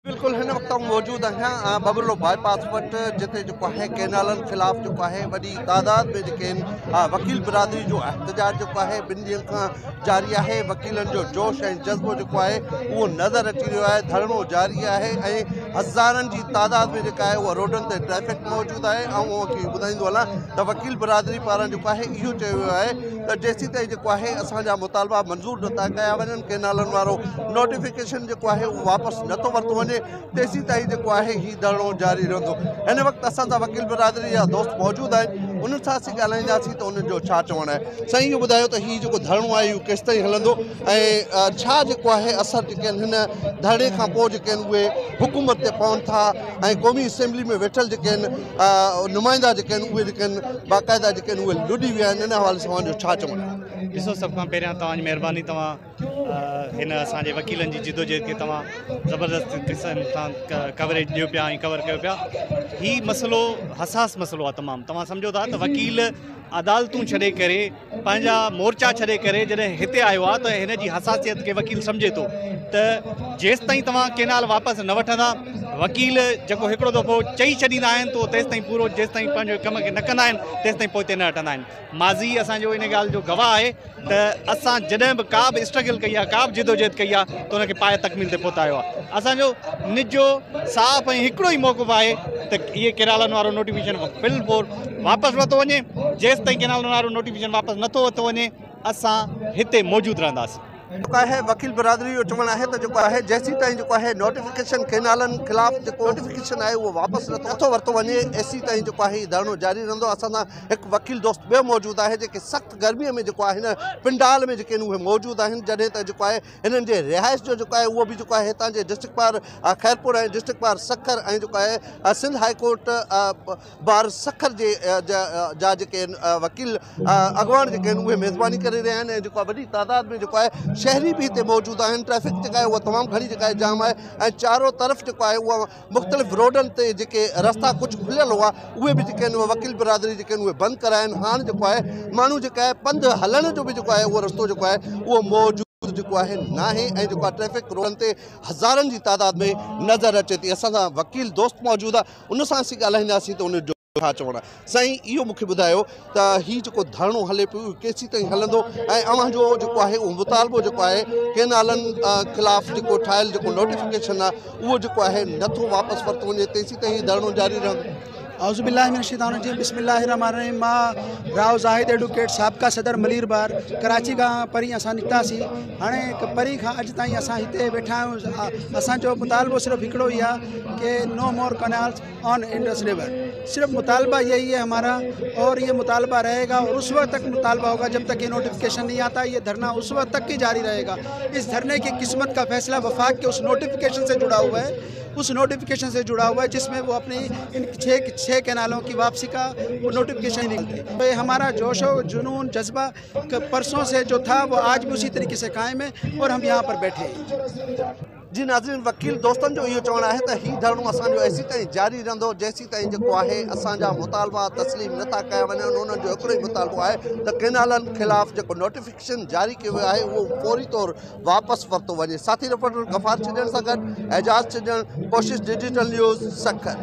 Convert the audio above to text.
बिल्कुल हिन वक्त मौजूद आहियां बबरलो बाईपास वटि जिते जेको आहे कैनालनि ख़िलाफ़ जेको आहे वॾी तादाद में जेके वकील बिरादरी जो एहतजाज जेको आहे ॿिनि ॾींहंनि खां जारी आहे। वकीलनि जो जोश ऐं जज़्बो जेको आहे उहो नज़र अची रहियो आहे। धरणो जारी आहे ऐं हज़ारनि जी तादाद में जेका आहे उहा रोडनि ते ट्रैफ़िक मौजूदु आहे। ऐं ॿुधाईंदो हलां त वकील बिरादरी पारां जेको आहे इहो चयो वियो आहे त जेसीं ताईं जेको आहे असांजा मुतालबा मंज़ूर नथा कया वञनि, कैनालनि वारो नोटिफिकेशन जेको आहे उहो वापसि नथो वरितो वञे, तेसीं ताईं जेको आहे हीउ धरणो जारी रहंदो। हिन वक़्तु असां वकील बिरादरी जा दोस्त मौजूदु आहिनि, उन्हनि सां असीं ॻाल्हाईंदासीं त उन्हनि जो छा चवणु आहे। साईं इहो ॿुधायो त हीउ जेको धरणो आहे इहो केसि ताईं हलंदो ऐं छा जेको आहे असर जेके आहिनि हिन धरणे खां पोइ जेके आहिनि उहे हुकूमत ते पवनि था ऐं क़ौमी असेंबली में वेठल जेके आहिनि नुमाइंदा जेके आहिनि उहे जेके आहिनि बाक़ाइदा जेके आहिनि उहे लुॾी विया आहिनि। इन हवाले सां तव्हांजो छा चवणु आहे? ॾिसो, सभ खां पहिरियां तव्हांजी महिरबानी, तव्हां हिन असांजे वकीलनि जी जिदोजहद खे तव्हां ज़बरदस्त क़िस्म सां कवरेज ॾियो पिया ऐं कवर कयो पिया। हीउ मसइलो हसास मसइलो आहे तमामु। तव्हां सम्झो था त वकील अदालतूं छॾे करे, पंहिंजा मोर्चा छॾे करे जॾहिं हिते आयो आहे त हिन जी हसासियत खे वकील सम्झे थो त जेसि ताईं तव्हां केनाल वापसि न वठंदा, वकील जेको हिकिड़ो दफ़ो चई छॾींदा आहिनि त तेसि ताईं पूरो जेसि ताईं पंहिंजे कम खे न कंदा आहिनि तेसि ताईं पोइ हिते न हटंदा आहिनि। माज़ी असांजो इन ॻाल्हि जो गवाह आहे त असां जॾहिं बि का बि स्ट्रगल कई आहे, का बि जिदोजहद कई आहे त उनखे पाए तकमील ते पहुतायो आहे। असांजो निजो साफ़ ऐं हिकिड़ो ई मौक़िफ़ आहे त इहे केनालनि वारो नोटिफिकेशन बिल्कुलु वापसि वरितो वञे। जेसि ताईं केनालनि वारो नोटिफिकेशन वापसि नथो वरितो वञे असां हिते मौजूदु रहंदासीं। जेको आहे वकील बिरादरी जो चवणु आहे त जेको आहे जेसीं ताईं जेको आहे नोटिफिकेशन कैनालनि ख़िलाफ़ जेको नोटिफिकेशन आहे उहो वापसि नथो वरितो वञे, एसी ताईं जेको आहे हीउ धरणो जारी रहंदो। असां सां हिकु वकील दोस्त ॿियो मौजूदु आहे जेके सख़्तु गर्मीअ में जेको आहे हिन पिंडाल में जेके आहिनि उहे मौजूदु आहिनि। जॾहिं त जेको आहे हिननि जे रिहाइश जो जेको आहे उहो बि जेको आहे हितां जे डिस्ट्रिक्ट बार खैरपुर ऐं डिस्ट्रिक्ट बार सखर ऐं जेको आहे Sindh high court bar Sukkur जे जा जेके आहिनि वकील अॻवान जेके आहिनि उहे मेज़बानी करे रहिया आहिनि ऐं जेको आहे वॾी तादाद में जेको आहे शहरी भी हिते मौजूदु आहिनि। ट्रैफ़िक जेका आहे उहा तमामु घणी जेका आहे जाम आहे ऐं चारों तरफ़ जेको आहे उहा मुख़्तलिफ़ रोडनि ते जेके रस्ता कुझु खुलियल हुआ उहे बि जेके आहिनि उहे वकील बिरादरी जेके आहिनि उहे बंदि करा आहिनि। हाणे जेको आहे माण्हू जेका आहे पंधु हलण जो बि जेको आहे उहो रस्तो जेको आहे उहो मौजूदु जेको आहे न आहे ऐं जेको आहे ट्रैफ़िक रोडनि ते हज़ारनि जी तादाद में नज़र अचे थी। असां सां वकील दोस्त मौजूदु आहे, उन सां असीं ॻाल्हाईंदासीं त उन जो छा चवणु आहे। साईं इहो मूंखे ॿुधायो त हीउ जेको धरणो हले पियो केसीं ताईं हलंदो ऐं अव्हांजो जेको आहे उहो मुतालबो जेको आहे केनालनि ख़िलाफ़ जेको ठाहियल जेको नोटिफिकेशन आहे उहो जेको आहे नथो वापसि वरितो वञे, तेसीं ताईं हीउ धरणो जारी रहंदो। औज़ुबिल्लाहि मिनश शैतानिर रजीम, बिस्मिल्लाहिर्रहमानिर्रहीम। मां राव ज़ाहिद एडवोकेट साबिक़ा सदर मलीर बार कराची खां परी असां निकितासीं। हाणे परी खां अॼु ताईं असां हिते वेठा आहियूं। असांजो मुतालबो सिर्फ़ु हिकिड़ो ई आहे कि नो मोर कनाल्स ऑन इंडस रिवर। सिर्फ मुतालबा यही है हमारा और ये मुतालबा रहेगा और उस वक्त तक मुतालबा होगा जब तक ये नोटिफिकेशन नहीं आता। ये धरना उस वक्त तक ही जारी रहेगा। इस धरने की किस्मत का फैसला वफाक के उस नोटिफिकेशन से जुड़ा हुआ है, उस नोटिफिकेशन से जुड़ा हुआ है जिसमें वो अपनी इन छः कैनालों की वापसी का वो नोटिफिकेशन निकलते। तो ये हमारा जोशो जुनून जज्बा परसों से जो था वो आज भी उसी तरीके से कायम है और हम यहाँ पर बैठे हैं। जी नाज़रीन, वकील दोस्तनि जो इहो चवणु आहे त हीउ धरणो असांजो एसी ताईं जारी रहंदो जेसीं ताईं जेको आहे असांजा मुतालबा तस्लीम नथा कया वञनि। उन्हनि जो हिकिड़ो ई मुतालबो आहे त कैनालनि ख़िलाफ़ जेको नोटिफिकेशन जारी कयो वियो आहे उहो फौरी तौरु वापसि वरितो वञे। साथी रिपोर्टर गफ़ार छॾण सां गॾु एजाज़ छॾण, कोशिश डिजिटल न्यूज़ सखर।